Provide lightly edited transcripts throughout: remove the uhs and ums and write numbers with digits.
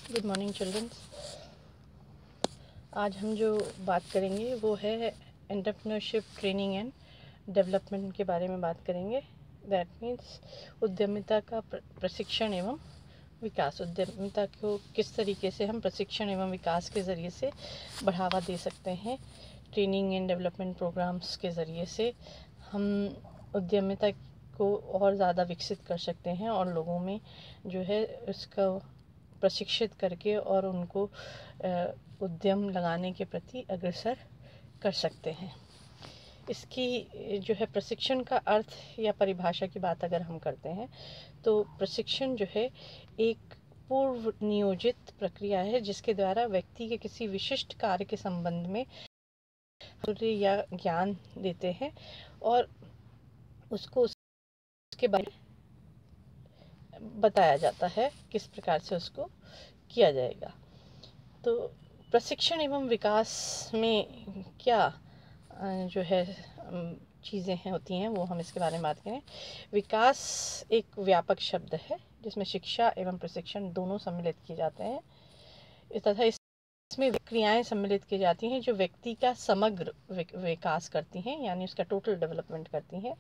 Good morning children. आज हम जो बात करेंगे वो है एंटरप्रेन्योरशिप ट्रेनिंग एंड डेवलपमेंट के बारे में बात करेंगे। दैट मीन्स उद्यमिता का प्रशिक्षण एवं विकास। उद्यमिता को किस तरीके से हम प्रशिक्षण एवं विकास के ज़रिए से बढ़ावा दे सकते हैं। ट्रेनिंग एंड डेवलपमेंट प्रोग्राम्स के ज़रिए से हम उद्यमिता को और ज़्यादा विकसित कर सकते हैं और लोगों में जो है उसका प्रशिक्षित करके और उनको उद्यम लगाने के प्रति अग्रसर कर सकते हैं। इसकी जो है प्रशिक्षण का अर्थ या परिभाषा की बात अगर हम करते हैं तो प्रशिक्षण जो है एक पूर्व नियोजित प्रक्रिया है जिसके द्वारा व्यक्ति के किसी विशिष्ट कार्य के संबंध में या ज्ञान देते हैं और उसको उसके बारे में बताया जाता है किस प्रकार से उसको किया जाएगा। तो प्रशिक्षण एवं विकास में क्या जो है चीज़ें हैं होती हैं वो हम इसके बारे में बात करें। विकास एक व्यापक शब्द है जिसमें शिक्षा एवं प्रशिक्षण दोनों सम्मिलित किए जाते हैं तथा इसमें क्रियाएं सम्मिलित की जाती हैं जो व्यक्ति का समग्र विकास करती हैं, यानी उसका टोटल डेवलपमेंट करती हैं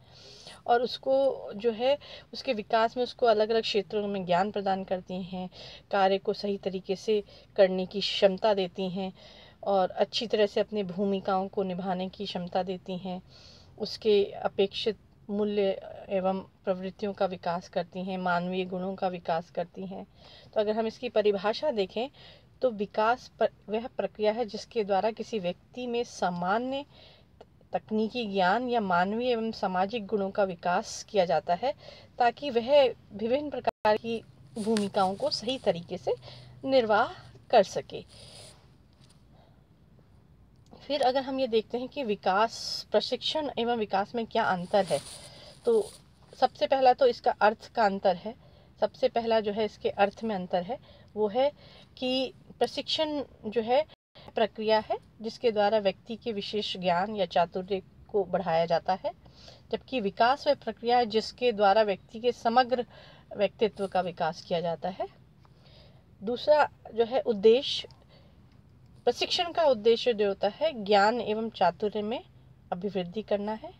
और उसको जो है उसके विकास में उसको अलग अलग क्षेत्रों में ज्ञान प्रदान करती हैं, कार्य को सही तरीके से करने की क्षमता देती हैं और अच्छी तरह से अपनी भूमिकाओं को निभाने की क्षमता देती हैं, उसके अपेक्षित मूल्य एवं प्रवृत्तियों का विकास करती हैं, मानवीय गुणों का विकास करती हैं। तो अगर हम इसकी परिभाषा देखें तो विकास वह प्रक्रिया है जिसके द्वारा किसी व्यक्ति में सामान्य तकनीकी ज्ञान या मानवीय एवं सामाजिक गुणों का विकास किया जाता है ताकि वह विभिन्न प्रकार की भूमिकाओं को सही तरीके से निर्वाह कर सके। फिर अगर हम ये देखते हैं कि विकास, प्रशिक्षण एवं विकास में क्या अंतर है, तो सबसे पहला तो इसका अर्थ का अंतर है। सबसे पहला जो है इसके अर्थ में अंतर है वो है कि प्रशिक्षण जो है प्रक्रिया है जिसके द्वारा व्यक्ति के विशेष ज्ञान या चातुर्य को बढ़ाया जाता है, जबकि विकास वह प्रक्रिया है जिसके द्वारा व्यक्ति के समग्र व्यक्तित्व का विकास किया जाता है। दूसरा जो है उद्देश्य, प्रशिक्षण का उद्देश्य जो होता है ज्ञान एवं चातुर्य में अभिवृद्धि करना है,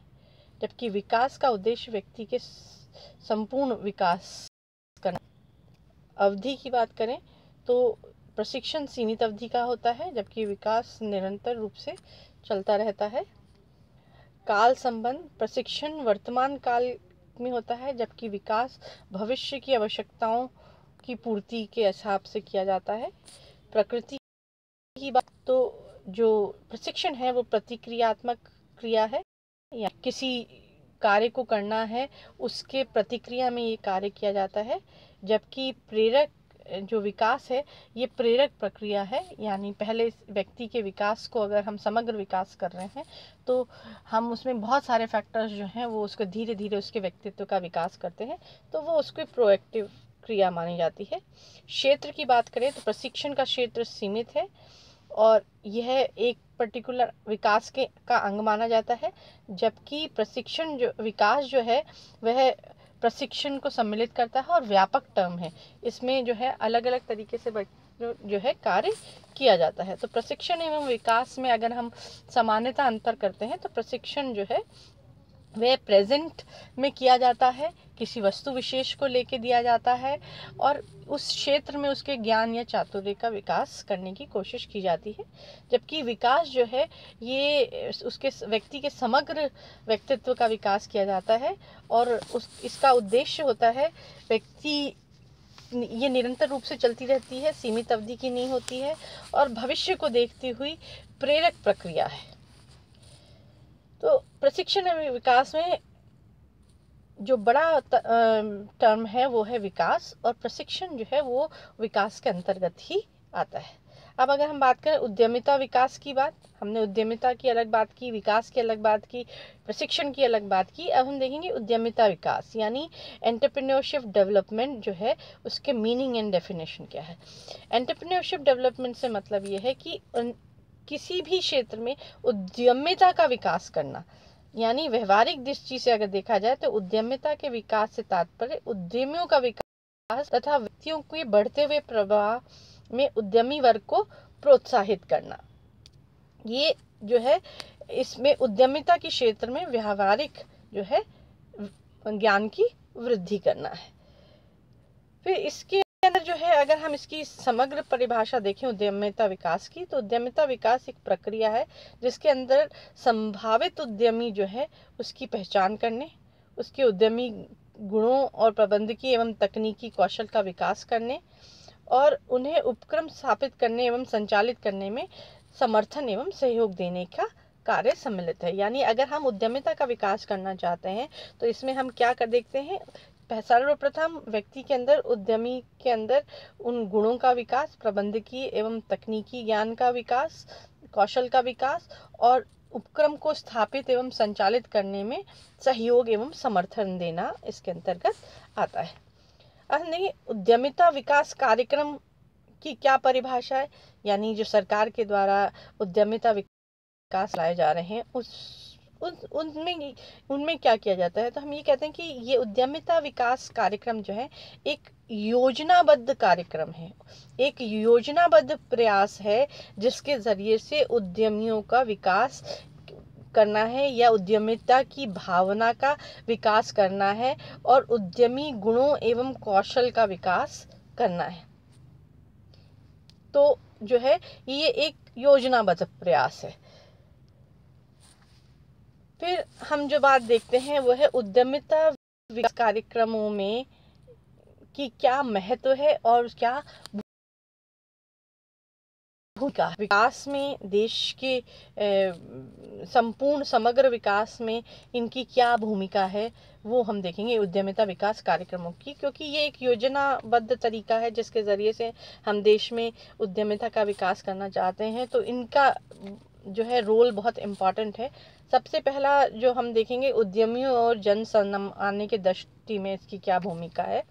जबकि विकास का उद्देश्य व्यक्ति के संपूर्ण विकास करना। अवधि की बात करें तो प्रशिक्षण सीमित अवधि का होता है जबकि विकास निरंतर रूप से चलता रहता है। काल संबंध, प्रशिक्षण वर्तमान काल में होता है जबकि विकास भविष्य की आवश्यकताओं की पूर्ति के हिसाब से किया जाता है। प्रकृति की बात तो जो प्रशिक्षण है वो प्रतिक्रियात्मक क्रिया है, या किसी कार्य को करना है उसके प्रतिक्रिया में ये कार्य किया जाता है, जबकि प्रेरक जो विकास है ये प्रेरक प्रक्रिया है, यानी पहले व्यक्ति के विकास को अगर हम समग्र विकास कर रहे हैं तो हम उसमें बहुत सारे फैक्टर्स जो हैं वो उसको धीरे धीरे उसके व्यक्तित्व का विकास करते हैं, तो वो उसको प्रोएक्टिव क्रिया मानी जाती है। क्षेत्र की बात करें तो प्रशिक्षण का क्षेत्र सीमित है और यह एक पर्टिकुलर विकास के का अंग माना जाता है, जबकि प्रशिक्षण जो विकास जो है वह प्रशिक्षण को सम्मिलित करता है और व्यापक टर्म है। इसमें जो है अलग अलग तरीके से जो है कार्य किया जाता है। तो प्रशिक्षण एवं विकास में अगर हम सामान्यता अंतर करते हैं तो प्रशिक्षण जो है वह प्रेजेंट में किया जाता है, किसी वस्तु विशेष को लेके दिया जाता है और उस क्षेत्र में उसके ज्ञान या चातुर्य का विकास करने की कोशिश की जाती है, जबकि विकास जो है ये उसके व्यक्ति के समग्र व्यक्तित्व का विकास किया जाता है और इसका उद्देश्य होता है व्यक्ति, ये निरंतर रूप से चलती रहती है, सीमित अवधि की नहीं होती है और भविष्य को देखती हुई प्रेरक प्रक्रिया है। तो प्रशिक्षण एवं विकास में जो बड़ा टर्म है वो है विकास और प्रशिक्षण जो है वो विकास के अंतर्गत ही आता है। अब अगर हम बात करें उद्यमिता विकास की बात, हमने उद्यमिता की अलग बात की, विकास की अलग बात की, प्रशिक्षण की अलग बात की। अब हम देखेंगे उद्यमिता विकास यानी एंटरप्रेन्योरशिप डेवलपमेंट जो है उसके मीनिंग एंड डेफिनेशन क्या है। एंटरप्रेन्योरशिप डेवलपमेंट से मतलब ये है कि किसी भी क्षेत्र में उद्यमिता का विकास करना, यानी व्यवहारिक दृष्टि से अगर देखा जाए तो उद्यमिता के विकास से तात्पर्य उद्यमियों का विकास तथा व्यक्तियों के बढ़ते हुए प्रवाह में उद्यमी वर्ग को प्रोत्साहित करना। ये जो है इसमें उद्यमिता के क्षेत्र में व्यावहारिक जो है ज्ञान की वृद्धि करना है। फिर इसके अंदर जो है अगर हम इसकी समग्र परिभाषा देखें उद्यमिता विकास की, तो उद्यमिता विकास एक प्रक्रिया है जिसके अंदर संभावित उद्यमी जो है उसकी पहचान करने, उसके उद्यमी गुणों और प्रबंधकीय एवं तकनीकी कौशल का विकास करने और उन्हें उपक्रम स्थापित करने एवं संचालित करने में समर्थन एवं सहयोग देने का कार्य सम्मिलित है। यानी अगर हम उद्यमिता का विकास करना चाहते हैं तो इसमें हम क्या कर देखते हैं, सर्वप्रथम व्यक्ति के अंदर, उद्यमी के अंदर उन गुणों का विकास, प्रबंधकीय एवं तकनीकी ज्ञान का विकास, कौशल का विकास और उपक्रम को स्थापित एवं संचालित करने में सहयोग एवं समर्थन देना इसके अंतर्गत आता है। अब नहीं, उद्यमिता विकास कार्यक्रम की क्या परिभाषा है, यानी जो सरकार के द्वारा उद्यमिता विकास लाए जा रहे हैं उनमें क्या किया जाता है, तो हम ये कहते हैं कि ये उद्यमिता विकास कार्यक्रम जो है एक योजनाबद्ध कार्यक्रम है, एक योजनाबद्ध प्रयास है जिसके जरिए से उद्यमियों का विकास करना है या उद्यमिता की भावना का विकास करना है और उद्यमी गुणों एवं कौशल का विकास करना है। तो जो है ये एक योजनाबद्ध प्रयास है। फिर हम जो बात देखते हैं वो है उद्यमिता विकास कार्यक्रमों में कि क्या महत्व है और क्या भूमिका। विकास में, देश के संपूर्ण समग्र विकास में इनकी क्या भूमिका है वो हम देखेंगे उद्यमिता विकास कार्यक्रमों की, क्योंकि ये एक योजनाबद्ध तरीका है जिसके ज़रिए से हम देश में उद्यमिता का विकास करना चाहते हैं। तो इनका जो है रोल बहुत इम्पॉर्टेंट है। सबसे पहला जो हम देखेंगे उद्यमियों और जन सामान्य के दृष्टि में इसकी क्या भूमिका है।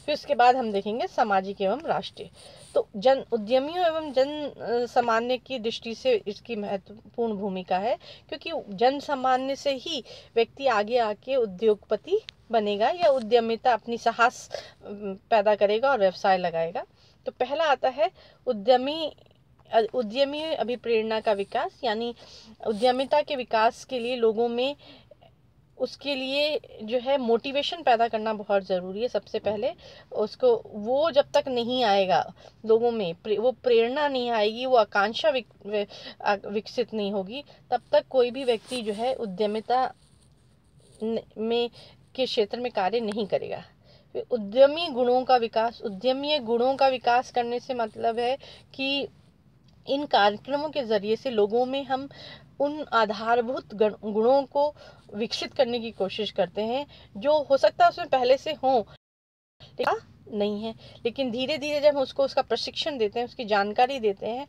फिर उसके बाद हम देखेंगे सामाजिक एवं राष्ट्रीय। तो जन उद्यमियों एवं जन सामान्य की दृष्टि से इसकी महत्वपूर्ण भूमिका है, क्योंकि जन सामान्य से ही व्यक्ति आगे आके उद्योगपति बनेगा या उद्यमिता अपनी साहस पैदा करेगा और व्यवसाय लगाएगा। तो पहला आता है उद्यमी अभिप्रेरणा का विकास, यानी उद्यमिता के विकास के लिए लोगों में उसके लिए जो है मोटिवेशन पैदा करना बहुत ज़रूरी है। सबसे पहले उसको, वो जब तक नहीं आएगा लोगों में, वो प्रेरणा नहीं आएगी, वो आकांक्षा विकसित नहीं होगी, तब तक कोई भी व्यक्ति जो है उद्यमिता में के क्षेत्र में कार्य नहीं करेगा। उद्यमी गुणों का विकास, उद्यमी गुणों का विकास करने से मतलब है कि इन कार्यक्रमों के ज़रिए से लोगों में हम उन आधारभूत गुणों को विकसित करने की कोशिश करते हैं जो हो सकता है उसमें पहले से हो नहीं है, लेकिन धीरे धीरे जब हम उसका प्रशिक्षण देते हैं, उसकी जानकारी देते हैं,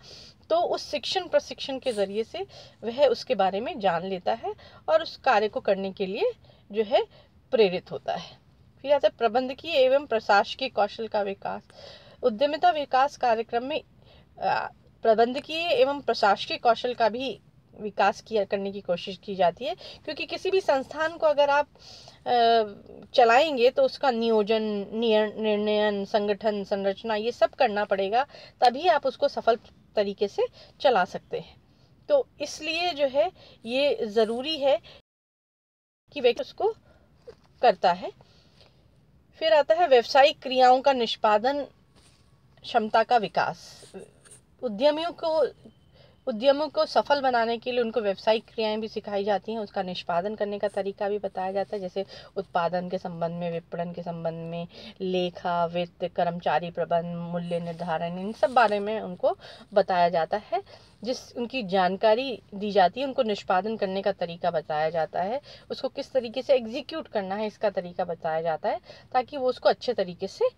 तो उस प्रशिक्षण के ज़रिए से वह उसके बारे में जान लेता है और उस कार्य को करने के लिए जो है प्रेरित होता है। फिर आता है प्रबंधकीय एवं प्रशासकीय कौशल का विकास। उद्यमिता विकास कार्यक्रम में प्रबंधकीय एवं प्रशासकीय कौशल का भी विकास करने की कोशिश की जाती है, क्योंकि किसी भी संस्थान को अगर आप चलाएंगे तो उसका नियोजन, निर्णयन, संगठन, संरचना, ये सब करना पड़ेगा, तभी आप उसको सफल तरीके से चला सकते हैं। तो इसलिए जो है ये ज़रूरी है कि व्यक्ति उसको करता है। फिर आता है व्यावसायिक क्रियाओं का निष्पादन क्षमता का विकास। उद्यमों को सफल बनाने के लिए उनको व्यावसायिक क्रियाएं भी सिखाई जाती हैं, उसका निष्पादन करने का तरीका भी बताया जाता है, जैसे उत्पादन के संबंध में, विपणन के संबंध में, लेखा, वित्त, कर्मचारी प्रबंधन, मूल्य निर्धारण, इन सब बारे में उनको बताया जाता है, उनकी जानकारी दी जाती है, उनको निष्पादन करने का तरीका बताया जाता है, उसको किस तरीके से एग्जीक्यूट करना है इसका तरीका बताया जाता है, ताकि वो उसको अच्छे तरीके से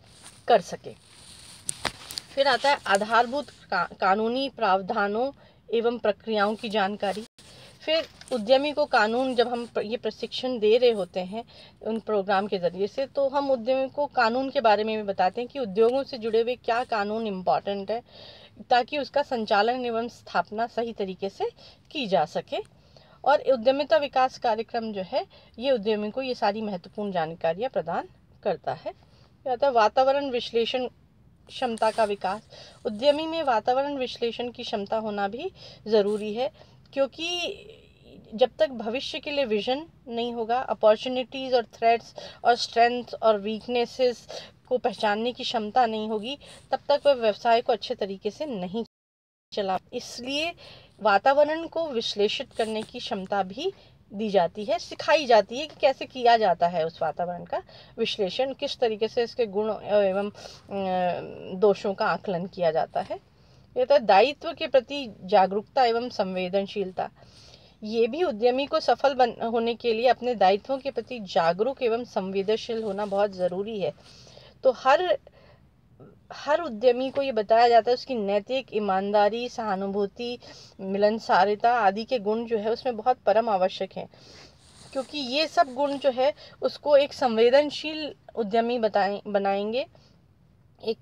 कर सके। फिर आता है आधारभूत कानूनी प्रावधानों एवं प्रक्रियाओं की जानकारी। फिर उद्यमी को कानून, जब हम ये प्रशिक्षण दे रहे होते हैं उन प्रोग्राम के ज़रिए से, तो हम उद्यमी को कानून के बारे में भी बताते हैं कि उद्योगों से जुड़े हुए क्या कानून इम्पॉर्टेंट है, ताकि उसका संचालन एवं स्थापना सही तरीके से की जा सके। और उद्यमिता विकास कार्यक्रम जो है ये उद्यमी को ये सारी महत्वपूर्ण जानकारियाँ प्रदान करता है। वातावरण विश्लेषण क्षमता का विकास। उद्यमी में वातावरण विश्लेषण की क्षमता होना भी ज़रूरी है, क्योंकि जब तक भविष्य के लिए विजन नहीं होगा, अपॉर्चुनिटीज़ और थ्रेट्स और स्ट्रेंथ्स और वीकनेसेस को पहचानने की क्षमता नहीं होगी, तब तक वह व्यवसाय को अच्छे तरीके से नहीं चला। इसलिए वातावरण को विश्लेषित करने की क्षमता भी दी जाती है, सिखाई जाती है कि कैसे किया जाता है उस वातावरण का विश्लेषण, किस तरीके से इसके गुण एवं दोषों का आकलन किया जाता है। यह तो दायित्व के प्रति जागरूकता एवं संवेदनशीलता। ये भी उद्यमी को सफल होने के लिए अपने दायित्वों के प्रति जागरूक एवं संवेदनशील होना बहुत ज़रूरी है। तो हर उद्यमी को ये बताया जाता है उसकी नैतिक, ईमानदारी, सहानुभूति, मिलनसारिता आदि के गुण जो है उसमें बहुत परम आवश्यक है, क्योंकि ये सब गुण जो है उसको एक संवेदनशील उद्यमी बनाएंगे, एक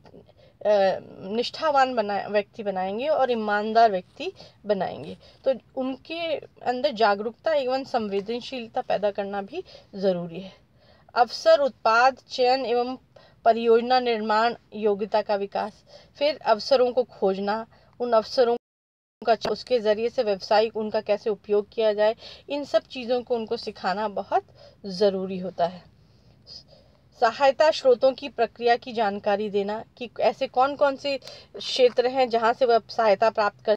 निष्ठावान व्यक्ति बनाएंगे और ईमानदार व्यक्ति बनाएंगे। तो उनके अंदर जागरूकता एवं संवेदनशीलता पैदा करना भी ज़रूरी है। अवसर, उत्पाद चयन एवं परियोजना निर्माण योग्यता का विकास। फिर अवसरों को खोजना, उन अवसरों का उसके ज़रिए से व्यवसायिक उनका कैसे उपयोग किया जाए, इन सब चीज़ों को उनको सिखाना बहुत ज़रूरी होता है। सहायता स्रोतों की प्रक्रिया की जानकारी देना कि ऐसे कौन कौन से क्षेत्र हैं जहां से वह सहायता प्राप्त कर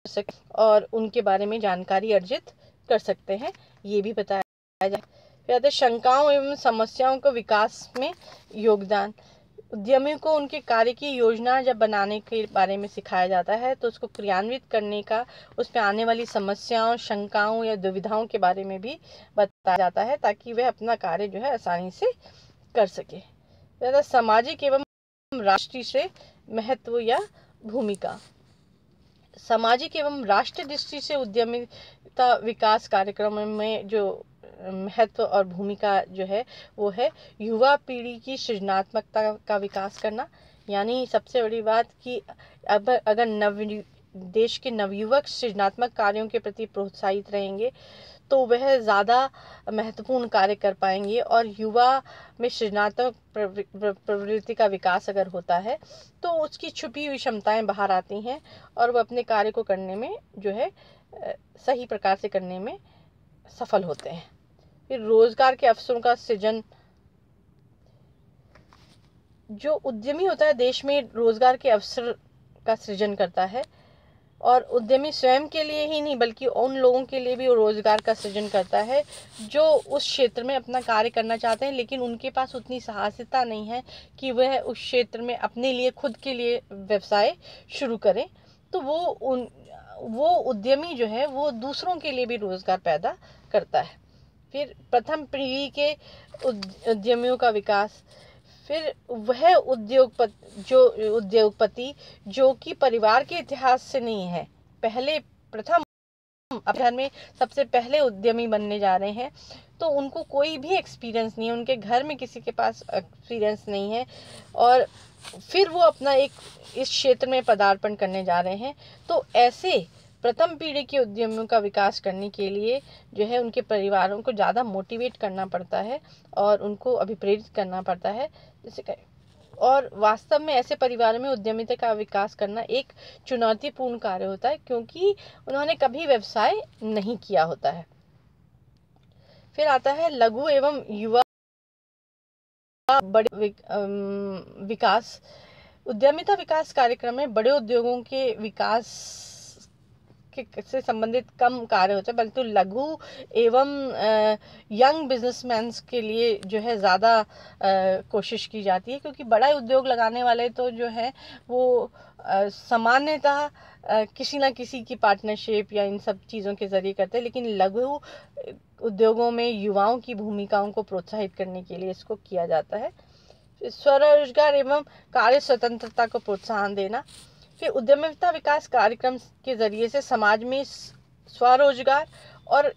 सके और उनके बारे में जानकारी अर्जित कर सकते हैं, ये भी बताया जाए। फिर शंकाओं एवं समस्याओं को विकास में योगदान। उद्यमी को उनके कार्य की योजना जब बनाने के बारे में सिखाया जाता है तो उसको क्रियान्वित करने का, उसमें आने वाली समस्याओं, शंकाओं या दुविधाओं के बारे में भी बताया जाता है, ताकि वह अपना कार्य जो है आसानी से कर सके। ज़्यादा सामाजिक एवं राष्ट्रीय से महत्व या भूमिका। सामाजिक एवं राष्ट्रीय दृष्टि से उद्यमिता विकास कार्यक्रम में जो महत्व और भूमिका जो है वो है युवा पीढ़ी की सृजनात्मकता का विकास करना। यानी सबसे बड़ी बात कि अब अगर देश के नवयुवक सृजनात्मक कार्यों के प्रति प्रोत्साहित रहेंगे तो वह ज़्यादा महत्वपूर्ण कार्य कर पाएंगे, और युवा में सृजनात्मक प्रवृत्ति का विकास अगर होता है तो उसकी छुपी हुई क्षमताएं बाहर आती हैं और वह अपने कार्य को करने में जो है सही प्रकार से करने में सफल होते हैं। फिर रोजगार के अवसरों का सृजन। जो उद्यमी होता है देश में रोजगार के अवसर का सृजन करता है, और उद्यमी स्वयं के लिए ही नहीं बल्कि उन लोगों के लिए भी रोजगार का सृजन करता है जो उस क्षेत्र में अपना कार्य करना चाहते हैं, लेकिन उनके पास उतनी साहसिकता नहीं है कि वह उस क्षेत्र में अपने लिए खुद के लिए व्यवसाय शुरू करें। तो वो उद्यमी जो है वो दूसरों के लिए भी रोजगार पैदा करता है। फिर प्रथम पीढ़ी के उद्यमियों का विकास। फिर वह उद्योगपति जो कि परिवार के इतिहास से नहीं है, पहले प्रथम अपने घर में सबसे पहले उद्यमी बनने जा रहे हैं, तो उनको कोई भी एक्सपीरियंस नहीं है, उनके घर में किसी के पास एक्सपीरियंस नहीं है, और फिर वो अपना इस क्षेत्र में पदार्पण करने जा रहे हैं। तो ऐसे प्रथम पीढ़ी के उद्यमियों का विकास करने के लिए जो है उनके परिवारों को ज़्यादा मोटिवेट करना पड़ता है और उनको अभिप्रेरित करना पड़ता है, जैसे और वास्तव में ऐसे परिवारों में उद्यमिता का विकास करना एक चुनौतीपूर्ण कार्य होता है, क्योंकि उन्होंने कभी व्यवसाय नहीं किया होता है। फिर आता है लघु एवं युवा बड़े विकास। उद्यमिता विकास कार्यक्रम में बड़े उद्योगों के विकास से संबंधित कम कार्य होते हैं, परंतु लघु एवं यंग बिजनेसमैन के लिए जो है ज़्यादा कोशिश की जाती है, क्योंकि बड़ा उद्योग लगाने वाले तो जो है वो सामान्यतः किसी न किसी की पार्टनरशिप या इन सब चीज़ों के ज़रिए करते हैं, लेकिन लघु उद्योगों में युवाओं की भूमिकाओं को प्रोत्साहित करने के लिए इसको किया जाता है। स्वरोजगार एवं कार्य स्वतंत्रता को प्रोत्साहन देना। फिर उद्यमिता विकास कार्यक्रम के जरिए से समाज में स्वरोजगार और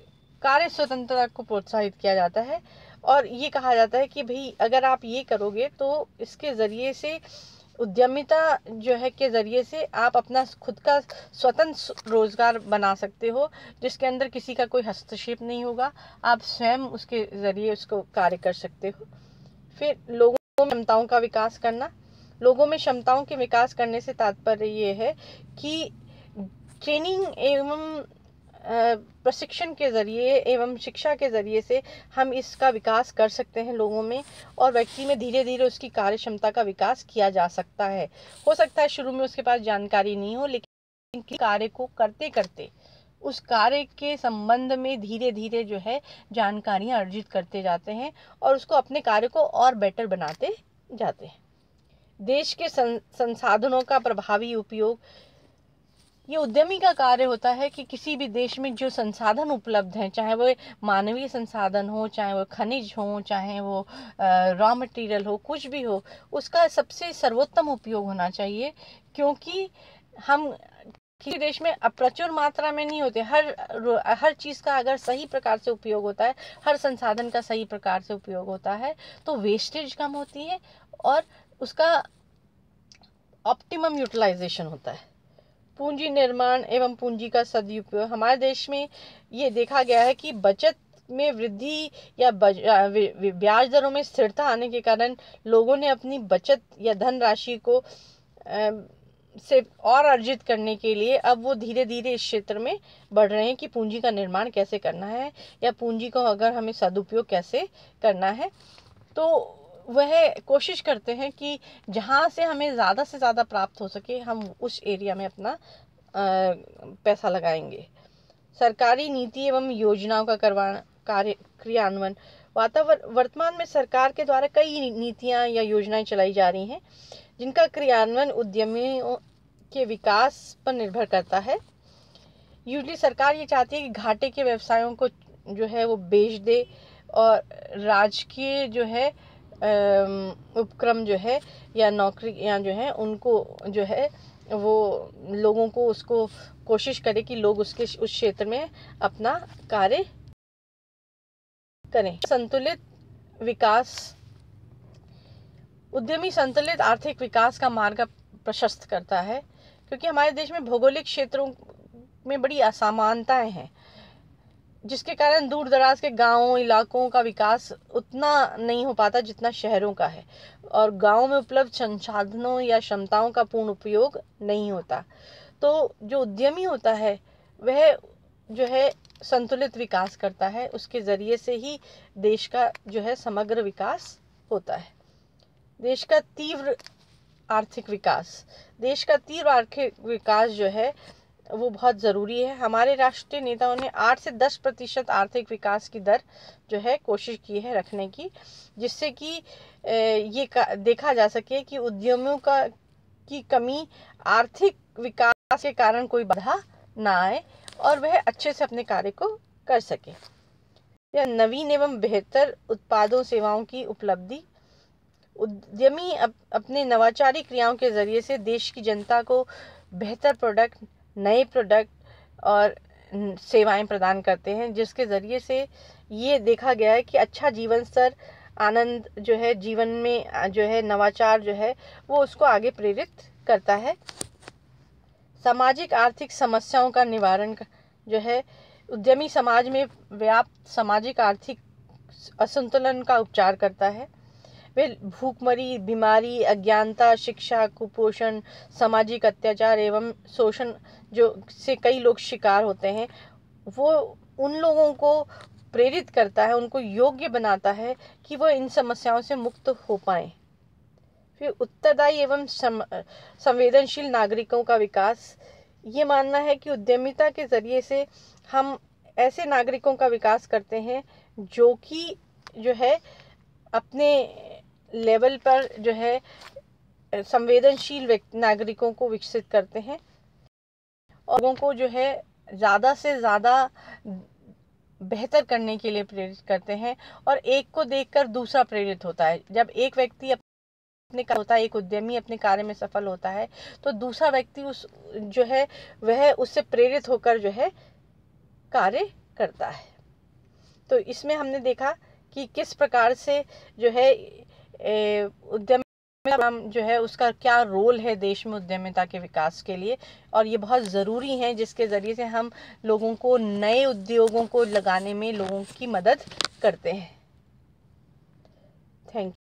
कार्य स्वतंत्रता को प्रोत्साहित किया जाता है, और ये कहा जाता है कि भाई अगर आप ये करोगे तो इसके ज़रिए से उद्यमिता जो है के ज़रिए से आप अपना खुद का स्वतंत्र रोजगार बना सकते हो, जिसके अंदर किसी का कोई हस्तक्षेप नहीं होगा, आप स्वयं उसके ज़रिए उसको कार्य कर सकते हो। फिर लोगों में क्षमताओं का विकास करना। लोगों में क्षमताओं के विकास करने से तात्पर्य ये है कि ट्रेनिंग एवं प्रशिक्षण के ज़रिए एवं शिक्षा के ज़रिए से हम इसका विकास कर सकते हैं लोगों में, और व्यक्ति में धीरे धीरे उसकी कार्य क्षमता का विकास किया जा सकता है। हो सकता है शुरू में उसके पास जानकारी नहीं हो, लेकिन कार्य को करते करते उस कार्य के संबंध में धीरे धीरे जो है जानकारियाँ अर्जित करते जाते हैं और उसको अपने कार्य को और बेटर बनाते जाते हैं। देश के संसाधनों का प्रभावी उपयोग, ये उद्यमी का कार्य होता है कि किसी भी देश में जो संसाधन उपलब्ध हैं, चाहे वो मानवीय संसाधन हो, चाहे वो खनिज हो, चाहे वो रॉ मटेरियल हो, कुछ भी हो, उसका सबसे सर्वोत्तम उपयोग होना चाहिए। क्योंकि हम किसी देश में प्रचुर मात्रा में नहीं होते, हर चीज़ का अगर सही प्रकार से उपयोग होता है, हर संसाधन का सही प्रकार से उपयोग होता है, तो वेस्टेज कम होती है और उसका ऑप्टिमम यूटिलाइजेशन होता है। पूंजी निर्माण एवं पूंजी का सदुपयोग, हमारे देश में ये देखा गया है कि बचत में वृद्धि या ब्याज दरों में स्थिरता आने के कारण लोगों ने अपनी बचत या धनराशि को से और अर्जित करने के लिए अब वो धीरे धीरे इस क्षेत्र में बढ़ रहे हैं कि पूंजी का निर्माण कैसे करना है या पूंजी को अगर हमें सदुपयोग कैसे करना है। तो वह कोशिश करते हैं कि जहाँ से हमें ज़्यादा से ज़्यादा प्राप्त हो सके हम उस एरिया में अपना पैसा लगाएंगे। सरकारी नीति एवं योजनाओं का क्रियान्वयन, वर्तमान में सरकार के द्वारा कई नीतियाँ या योजनाएं चलाई जा रही हैं जिनका क्रियान्वयन उद्यमियों के विकास पर निर्भर करता है। यूजली सरकार ये चाहती है कि घाटे के व्यवसायों को जो है वो बेच दे और राजकीय जो है उपक्रम जो है या नौकरियां जो है उनको जो है वो लोगों को उसको कोशिश करे कि लोग उस क्षेत्र में अपना कार्य करें। संतुलित विकास, उद्यमी संतुलित आर्थिक विकास का मार्ग प्रशस्त करता है, क्योंकि हमारे देश में भौगोलिक क्षेत्रों में बड़ी असमानताएं हैं, जिसके कारण दूर दराज के गांवों इलाकों का विकास उतना नहीं हो पाता जितना शहरों का है, और गांवों में उपलब्ध संसाधनों या क्षमताओं का पूर्ण उपयोग नहीं होता। तो जो उद्यमी होता है वह जो है संतुलित विकास करता है, उसके ज़रिए से ही देश का जो है समग्र विकास होता है। देश का तीव्र आर्थिक विकास, देश का तीव्र आर्थिक विकास जो है वो बहुत ज़रूरी है। हमारे राष्ट्रीय नेताओं ने 8 से 10% आर्थिक विकास की दर जो है कोशिश की है रखने की, जिससे कि ये देखा जा सके कि उद्यमियों की कमी आर्थिक विकास के कारण कोई बाधा ना आए और वह अच्छे से अपने कार्य को कर सके। या नवीन एवं बेहतर उत्पादों सेवाओं की उपलब्धि, उद्यमी अपने नवाचारी क्रियाओं के ज़रिए से देश की जनता को बेहतर प्रोडक्ट, नए प्रोडक्ट और सेवाएं प्रदान करते हैं, जिसके ज़रिए से ये देखा गया है कि अच्छा जीवन स्तर, आनंद जो है जीवन में जो है नवाचार जो है वो उसको आगे प्रेरित करता है। सामाजिक आर्थिक समस्याओं का निवारण जो है, उद्यमी समाज में व्याप्त सामाजिक आर्थिक असंतुलन का उपचार करता है। वे भूखमरी, बीमारी, अज्ञानता, शिक्षा, कुपोषण, सामाजिक अत्याचार एवं शोषण जो से कई लोग शिकार होते हैं, वो उन लोगों को प्रेरित करता है, उनको योग्य बनाता है कि वो इन समस्याओं से मुक्त हो पाएं। फिर उत्तरदायी एवं संवेदनशील नागरिकों का विकास, ये मानना है कि उद्यमिता के ज़रिए से हम ऐसे नागरिकों का विकास करते हैं जो कि जो है अपने लेवल पर जो है संवेदनशील नागरिकों को विकसित करते हैं और लोगों को जो है ज़्यादा से ज़्यादा बेहतर करने के लिए प्रेरित करते हैं, और एक को देखकर दूसरा प्रेरित होता है। जब एक व्यक्ति अपने होता है, एक उद्यमी अपने कार्य में सफल होता है, तो दूसरा व्यक्ति उस जो है वह उससे प्रेरित होकर जो है कार्य करता है। तो इसमें हमने देखा कि किस प्रकार से जो है उद्यमी जो है उसका क्या रोल है देश में उद्यमिता के विकास के लिए, और ये बहुत ज़रूरी है, जिसके ज़रिए से हम लोगों को नए उद्योगों को लगाने में लोगों की मदद करते हैं। Thank you.